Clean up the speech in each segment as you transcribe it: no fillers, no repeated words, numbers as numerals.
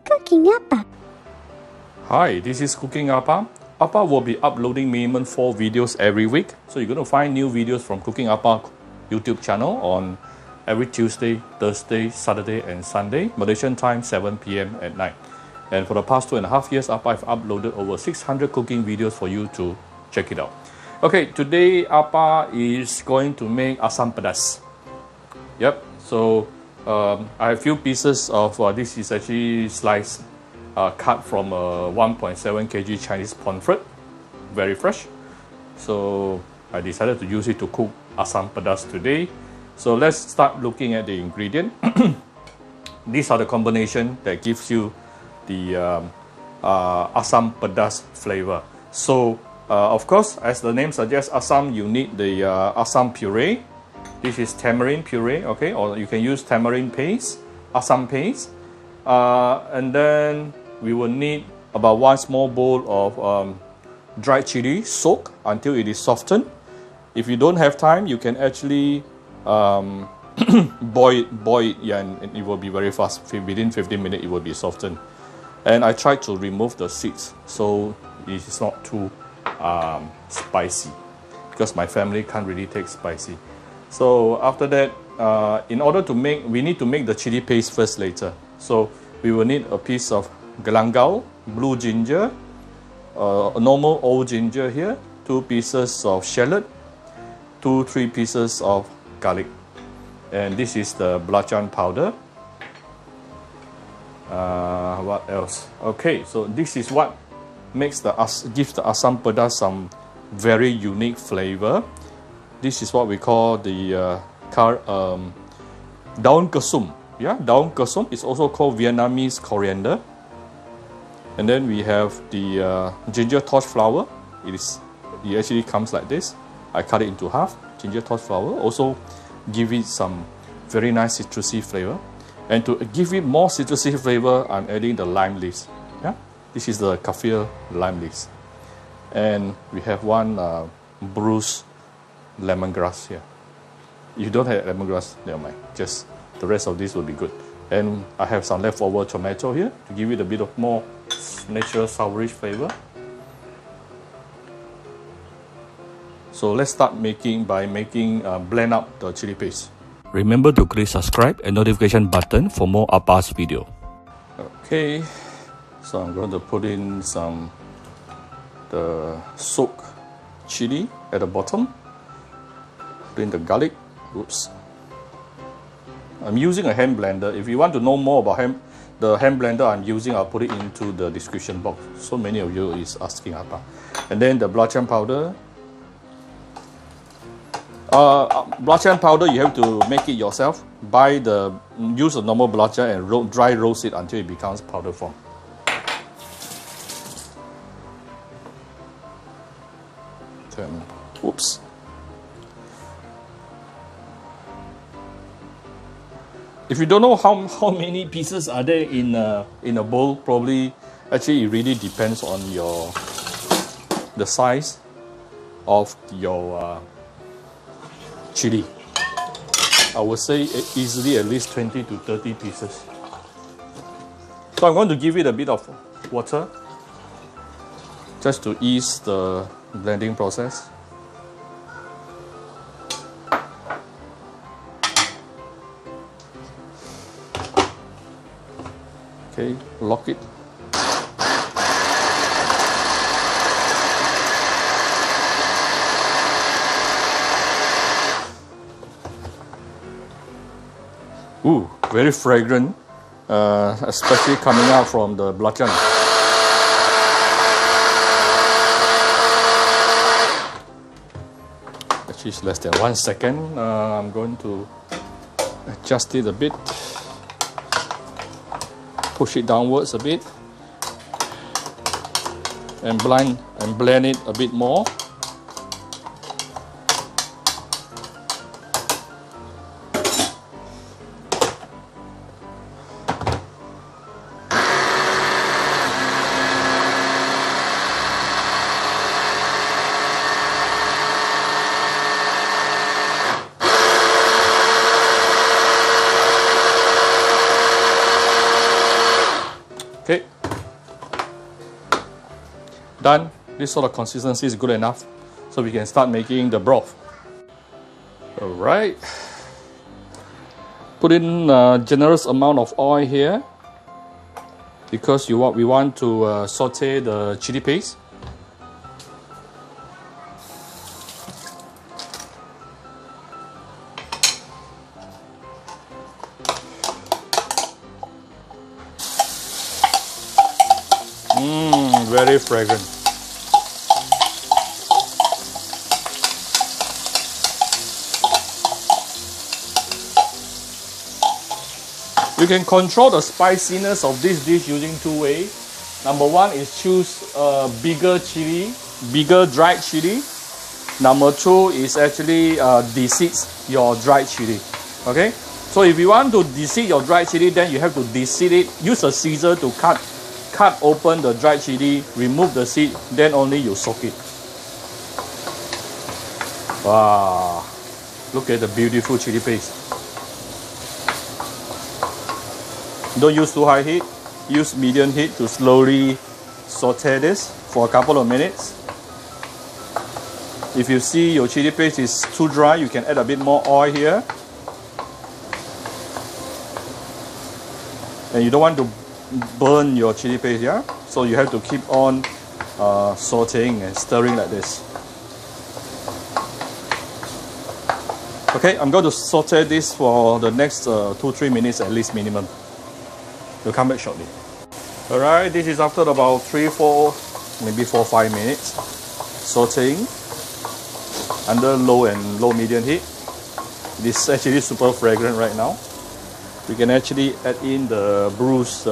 Cooking Appa. Hi, this is Cooking Appa. Appa will be uploading minimum 4 videos every week. So you're going to find new videos from Cooking Appa YouTube channel on every Tuesday, Thursday, Saturday and Sunday, Malaysian time 7 p.m. at night. And for the past 2.5 years, Appa have uploaded over 600 cooking videos for you to check it out. Okay, today Appa is going to make Assam pedas. Yep, so I have a few pieces of, this is actually sliced, cut from a 1.7 kg Chinese pomfret, very fresh. So I decided to use it to cook Assam pedas today. So let's start looking at the ingredient. These are the combination that gives you the Assam pedas flavor. So of course, as the name suggests, Assam, you need the Assam puree. This is tamarind puree, okay, or you can use tamarind paste, Assam paste. And then we will need about 1 small bowl of dried chili soaked until it is softened. If you don't have time, you can actually boil it, yeah, and it will be very fast. Within 15 minutes, it will be softened. And I tried to remove the seeds, so it is not too spicy, because my family can't really take spicy. So after that, in order to make, we need to make the chili paste first later. So we will need a piece of galangal, blue ginger, a normal old ginger here, 2 pieces of shallot, 2-3 pieces of garlic, and this is the belacan powder. What else? Okay, so this is what makes gives the Assam pedas some very unique flavor. This is what we call the daun kesum. Yeah, daun kesum is also called Vietnamese coriander. And then we have the ginger torch flower. It actually comes like this. I cut it into half. Ginger torch flower also give it some very nice citrusy flavor. And to give it more citrusy flavor, I'm adding the lime leaves. Yeah, this is the kaffir lime leaves. And we have 1 bruised lemongrass here. If you don't have lemongrass, never mind. Just the rest of this will be good. And I have some leftover tomato here to give it a bit of more natural sourish flavor. So let's start by blend up the chili paste. Remember to click subscribe and notification button for more Appa's video. Okay, so I'm going to put in the soaked chili at the bottom. Put in the garlic. Oops. I'm using a hand blender. If you want to know more about the hand blender I'm using, I'll put it into the description box. So many of you is asking Appa. And then the belacan powder. Belacan powder, you have to make it yourself. Use a normal belacan and dry roast it until it becomes powder form. Oops. If you don't know how many pieces are there in a bowl, probably actually it really depends on the size of your chili. I would say easily at least 20 to 30 pieces. So I'm going to give it a bit of water just to ease the blending process. Okay, lock it. Ooh, very fragrant, especially coming out from the belacan. Actually, it's less than 1 second. I'm going to adjust it a bit. Push it downwards a bit. And blend it a bit more. Done. This sort of consistency is good enough, so we can start making the broth. All right. Put in a generous amount of oil here because we want to saute the chili paste. Very fragrant. You can control the spiciness of this dish using two ways. Number one is choose a bigger chili, bigger dried chili. Number two is actually deseed your dried chili. Okay? So if you want to deseed your dried chili, then you have to deseed it. Use a scissor to cut open the dried chili, remove the seed, then only you soak it. Wow, look at the beautiful chili paste. Don't use too high heat, use medium heat to slowly saute this for a couple of minutes. If you see your chili paste is too dry, you can add a bit more oil here. And you don't want to burn your chili paste, yeah? So you have to keep on sauteing and stirring like this. Okay, I'm going to saute this for the next 2-3 minutes at least minimum. We'll come back shortly. Alright, this is after about 3-4, maybe 4-5 minutes sauteing under low medium heat. This is actually super fragrant right now. We can actually add in the bruised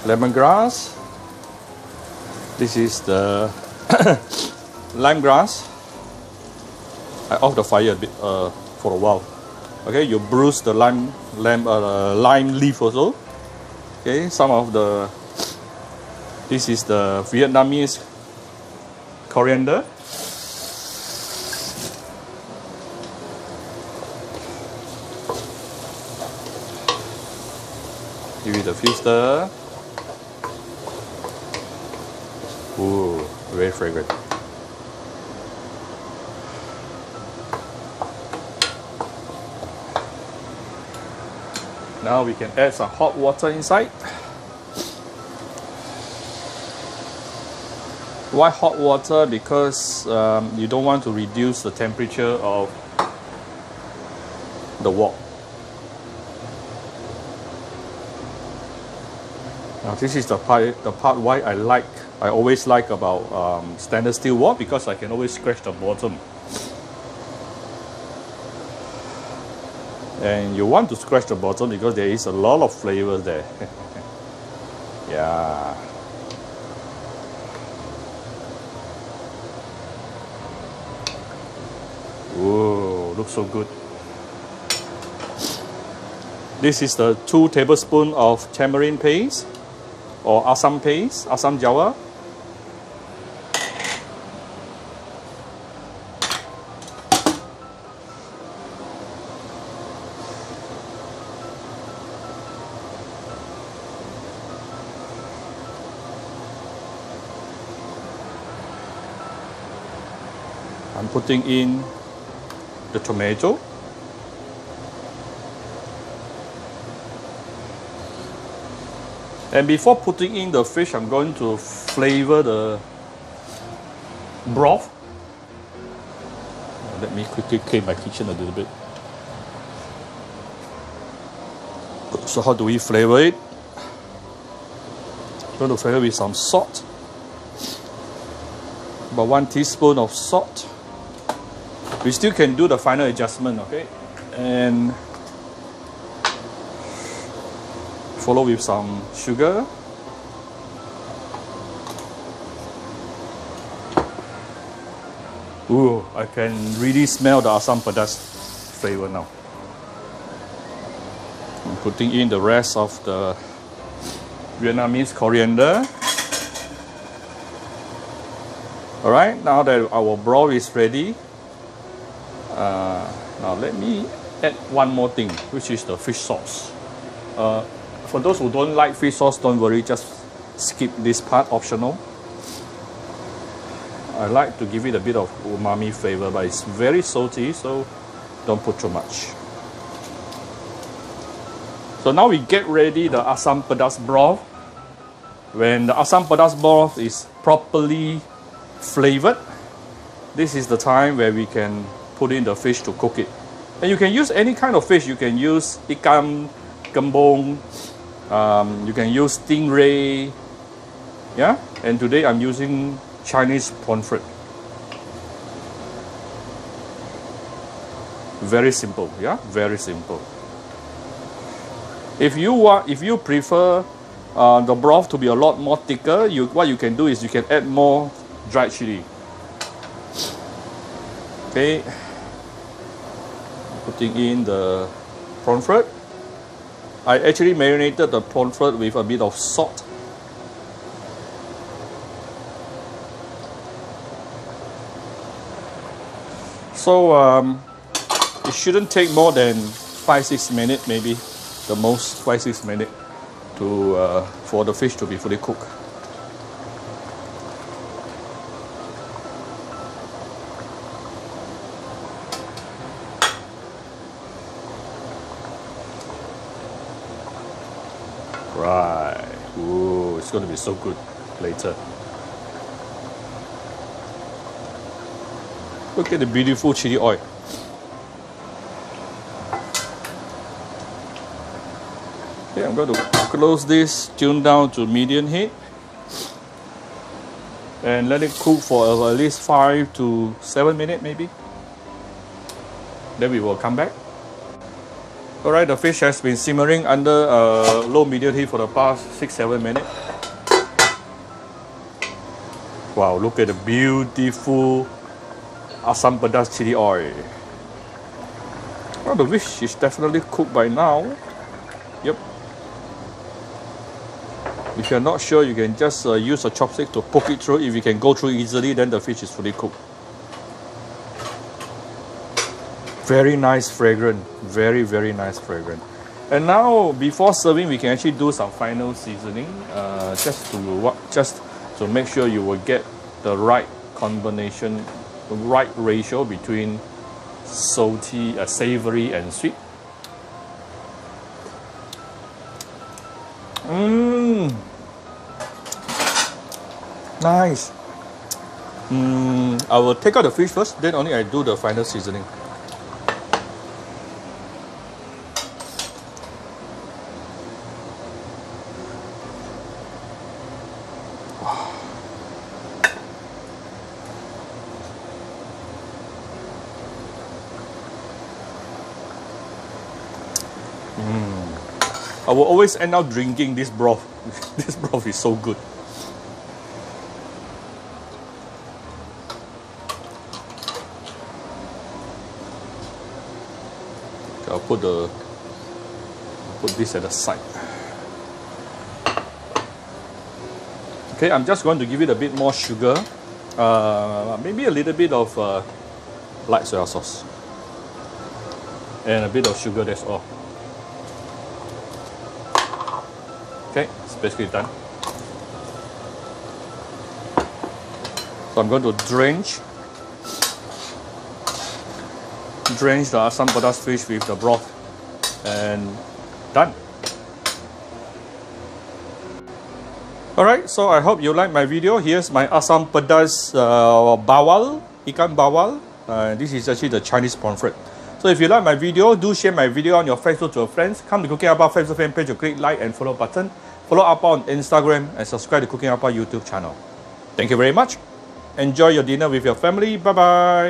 lemongrass. This is the lemongrass. I off the fire a bit for a while. Okay, you bruise the lime leaf also. Okay, this is the Vietnamese coriander. Give it a few stir. Ooh, very fragrant. Now we can add some hot water inside. Why hot water? Because you don't want to reduce the temperature of the wok. Now this is the part why I always like about stainless steel wok, because I can always scratch the bottom. And you want to scratch the bottom because there is a lot of flavors there. Yeah. Ooh, looks so good. This is the 2 tablespoons of tamarind paste or Assam paste, Assam Jawa. I'm putting in the tomato. And before putting in the fish, I'm going to flavor the broth. Let me quickly clean my kitchen a little bit. So how do we flavor it? I'm going to flavor with some salt. About 1 teaspoon of salt. We still can do the final adjustment, okay? And follow with some sugar. Ooh, I can really smell the Assam pedas flavor now. I'm putting in the rest of the Vietnamese coriander. Alright, now that our broth is ready, now let me add one more thing, which is the fish sauce. For those who don't like fish sauce, don't worry, just skip this part, optional. I like to give it a bit of umami flavor, but it's very salty, so don't put too much. So now we get ready the Assam pedas broth. When the Assam pedas broth is properly flavored, this is the time where we can put in the fish to cook it. And you can use any kind of fish. You can use ikan, kembung, you can use stingray, yeah? And today I'm using Chinese pomfret. Very simple, yeah? Very simple. If you prefer the broth to be a lot more thicker, what you can do is you can add more dried chili. Okay. Putting in the pomfret. I actually marinated the pomfret with a bit of salt. So it shouldn't take more than 5-6 minutes, maybe the most 5-6 minutes to for the fish to be fully cooked. Right. Ooh, it's going to be so good later. Look at the beautiful chili oil. Okay, I'm going to close this, tune down to medium heat, and let it cook for at least 5 to 7 minutes maybe. Then we will come back. Alright, the fish has been simmering under low medium heat for the past 6-7 minutes. Wow, look at the beautiful Assam pedas chili oil. Well, the fish is definitely cooked by now. Yep. If you're not sure, you can just use a chopstick to poke it through. If you can go through easily, then the fish is fully cooked. Very nice fragrance, very nice fragrance. And now, before serving, we can actually do some final seasoning, just to make sure you will get the right combination, the right ratio between salty, savory, and sweet. Nice. I will take out the fish first, then only I do the final seasoning. I will always end up drinking this broth. This broth is so good. Okay, I'll put this at the side. Okay, I'm just going to give it a bit more sugar, maybe a little bit of light soy sauce, and a bit of sugar. That's all. Okay, it's basically done. So I'm going to drench the Assam pedas fish with the broth, and done. Alright, so I hope you like my video. Here's my Assam pedas bawal, ikan bawal. This is actually the Chinese pomfret. So if you like my video, do share my video on your Facebook to your friends. Come to Cooking Appa Facebook fan page to click like and follow button. Follow Appa on Instagram and subscribe to Cooking Appa YouTube channel. Thank you very much. Enjoy your dinner with your family. Bye bye.